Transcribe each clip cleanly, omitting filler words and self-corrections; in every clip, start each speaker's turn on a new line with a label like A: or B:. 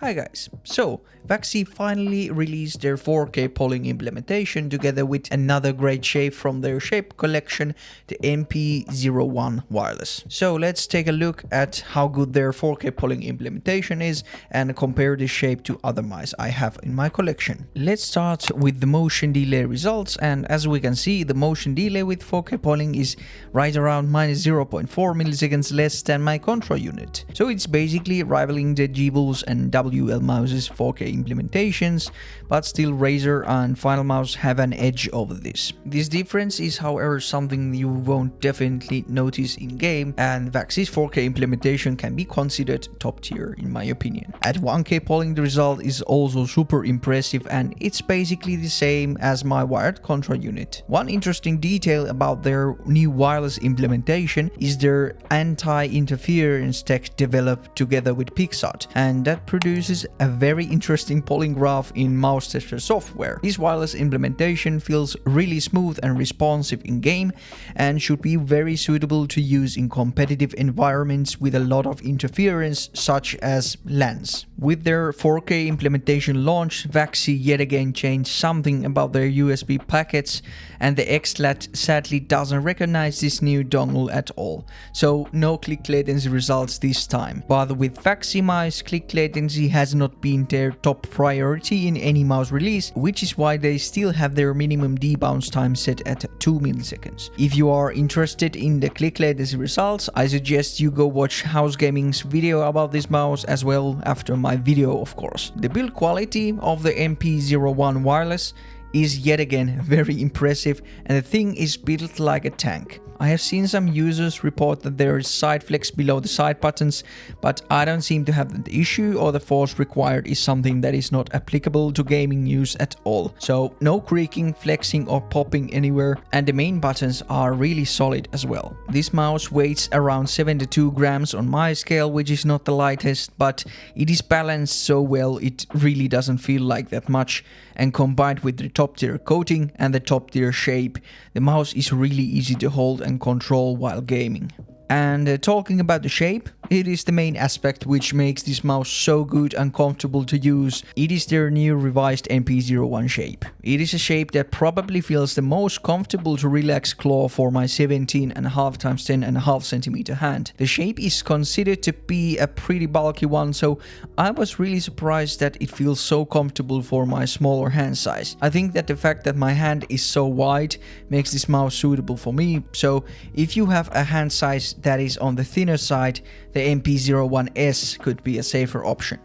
A: Hi guys, so VAXEE finally released their 4K polling implementation together with another great shape from their shape collection, the NP-01 wireless. So let's take a look at how good their 4K polling implementation is and compare the shape to other mice I have in my collection. Let's start with the motion delay results, and as we can see, the motion delay with 4K polling is right around minus 0.4 milliseconds less than my control unit. So it's basically rivaling the G-Bulls and WL Mouse's 4K implementations, but still Razer and Final Mouse have an edge over this. This difference is however something you won't definitely notice in game, and VAXEE's 4K implementation can be considered top tier in my opinion. At 1K polling, the result is also super impressive, and it's basically the same as my wired control unit. One interesting detail about their new wireless implementation is their anti-interference tech developed together with Pixart, and that produces a very interesting polling graph in mouse tester software. This wireless implementation feels really smooth and responsive in game and should be very suitable to use in competitive environments with a lot of interference such as LANs. With their 4K implementation launch, VAXEE yet again changed something about their USB packets, and the XLAT sadly doesn't recognize this new dongle at all, so no click latency results this time. But with VAXEE mice, click latency has not been their top priority in any mouse release, which is why they still have their minimum debounce time set at 2 milliseconds. If you are interested in the click latency results, I suggest you go watch House Gaming's video about this mouse as well after my video, of course. The build quality of the NP-01 wireless is yet again very impressive, and the thing is built like a tank. I have seen some users report that there is side flex below the side buttons, but I don't seem to have that issue, or the force required is something that is not applicable to gaming use at all. So no creaking, flexing or popping anywhere, and the main buttons are really solid as well. This mouse weighs around 72 grams on my scale, which is not the lightest, but it is balanced so well it really doesn't feel like that much, and combined with the top tier coating and the top tier shape, the mouse is really easy to hold and control while gaming. And talking about the shape, it is the main aspect which makes this mouse so good and comfortable to use. It is their new revised NP-01 shape. It is a shape that probably feels the most comfortable to relax claw for my 17.5 x 10.5 centimeter hand. The shape is considered to be a pretty bulky one, so I was really surprised that it feels so comfortable for my smaller hand size. I think that the fact that my hand is so wide makes this mouse suitable for me, so if you have a hand size that is on the thinner side, the NP-01S could be a safer option.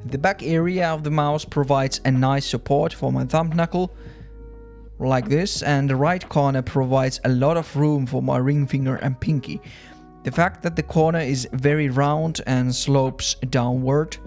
A: The back area of the mouse provides a nice support for my thumb knuckle, like this, and the right corner provides a lot of room for my ring finger and pinky. The fact that the corner is very round and slopes downward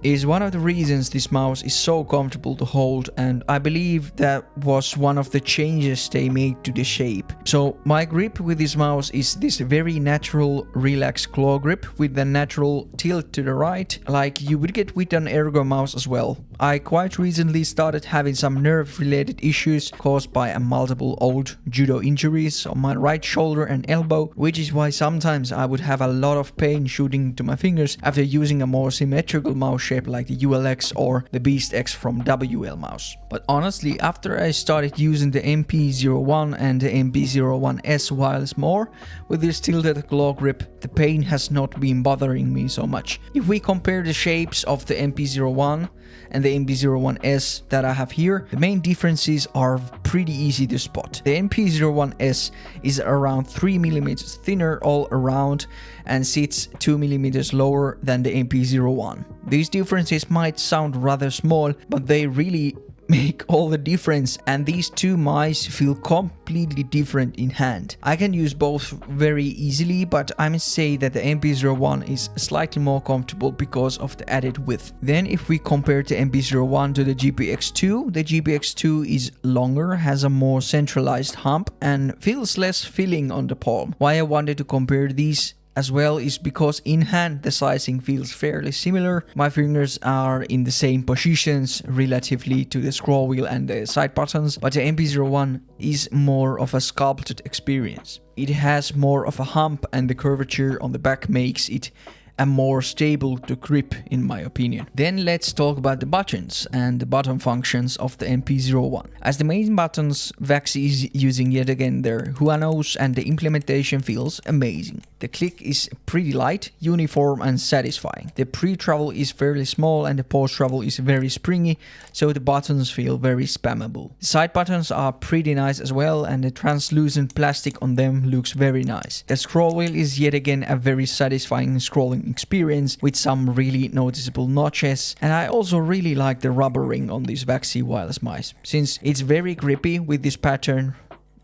A: is one of the reasons this mouse is so comfortable to hold, and I believe that was one of the changes they made to the shape. So my grip with this mouse is this very natural relaxed claw grip with the natural tilt to the right, like you would get with an ergo mouse as well. I quite recently started having some nerve related issues caused by a multiple old judo injuries on my right shoulder and elbow, which is why sometimes I would have a lot of pain shooting to my fingers after using a more symmetrical mouse shape like the ULX or the Beast X from WL Mouse. But honestly, after I started using the NP-01 and the NP-01S wireless more, with this tilted claw grip, the pain has not been bothering me so much. If we compare the shapes of the NP-01 and the NP-01S that I have here, the main differences are pretty easy to spot. The NP-01S is around 3mm thinner all around and sits 2mm lower than the NP-01. These differences might sound rather small, but they really make all the difference, and these two mice feel completely different in hand. I can use both very easily, but I must say that the NP-01 is slightly more comfortable because of the added width. Then if we compare the NP-01 to the GPX2, the GPX2 is longer, has a more centralized hump and feels less filling on the palm. Why I wanted to compare these as well is because in hand the sizing feels fairly similar. My fingers are in the same positions relatively to the scroll wheel and the side buttons, but the NP-01 is more of a sculpted experience. It has more of a hump, and the curvature on the back makes it and more stable to grip in my opinion. Then let's talk about the buttons and the button functions of the NP-01. As the main buttons, VAXEE is using yet again their Huanos and the implementation feels amazing. The click is pretty light, uniform and satisfying. The pre-travel is fairly small and the post-travel is very springy, so the buttons feel very spammable. The side buttons are pretty nice as well, and the translucent plastic on them looks very nice. The scroll wheel is yet again a very satisfying scrolling experience with some really noticeable notches, and I also really like the rubber ring on these VAXEE wireless mice, since it's very grippy with this pattern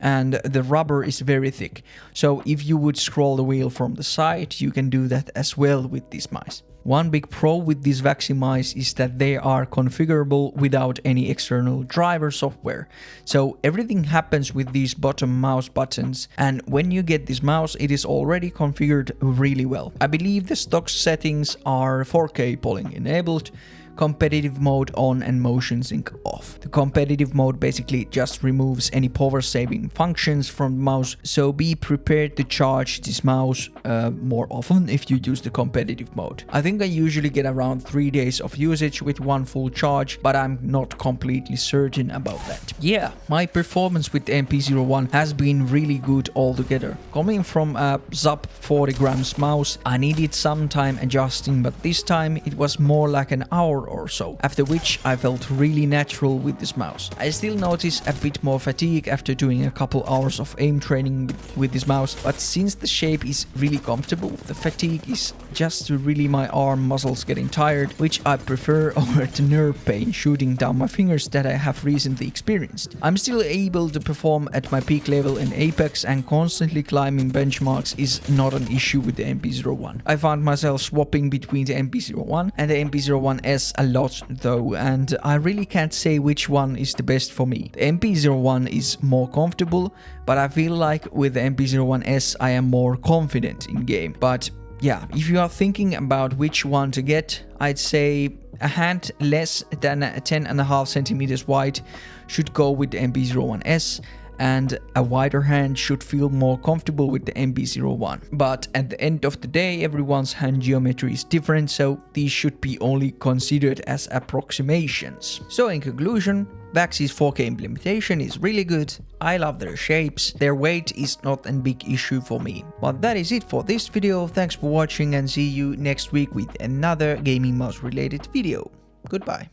A: and the rubber is very thick. So if you would scroll the wheel from the side, you can do that as well with these mice. One big pro with these VAXEE mice is that they are configurable without any external driver software. So everything happens with these bottom mouse buttons, and when you get this mouse it is already configured really well. I believe the stock settings are 4K polling enabled, competitive mode on and motion sync off. The competitive mode basically just removes any power saving functions from the mouse, so be prepared to charge this mouse more often if you use the competitive mode. I think I usually get around 3 days of usage with one full charge, but I'm not completely certain about that. Yeah, my performance with the NP-01 has been really good altogether. Coming from a sub 40 grams mouse, I needed some time adjusting, but this time it was more like an hour or so, after which I felt really natural with this mouse. I still notice a bit more fatigue after doing a couple hours of aim training with this mouse, but since the shape is really comfortable, the fatigue is just really my arm muscles getting tired, which I prefer over the nerve pain shooting down my fingers that I have recently experienced. I'm still able to perform at my peak level in Apex, and constantly climbing benchmarks is not an issue with the NP-01. I found myself swapping between the NP-01 and the NP-01S a lot though, and I really can't say which one is the best for me. The NP-01 is more comfortable, but I feel like with the NP-01S I am more confident in game. But yeah, if you are thinking about which one to get, I'd say a hand less than 10.5 centimeters wide should go with the NP-01S, and a wider hand should feel more comfortable with the NP-01. But at the end of the day, everyone's hand geometry is different, so these should be only considered as approximations. So in conclusion, VAXEE's 4K implementation is really good. I love their shapes. Their weight is not a big issue for me. But that is it for this video. Thanks for watching and see you next week with another gaming mouse related video. Goodbye.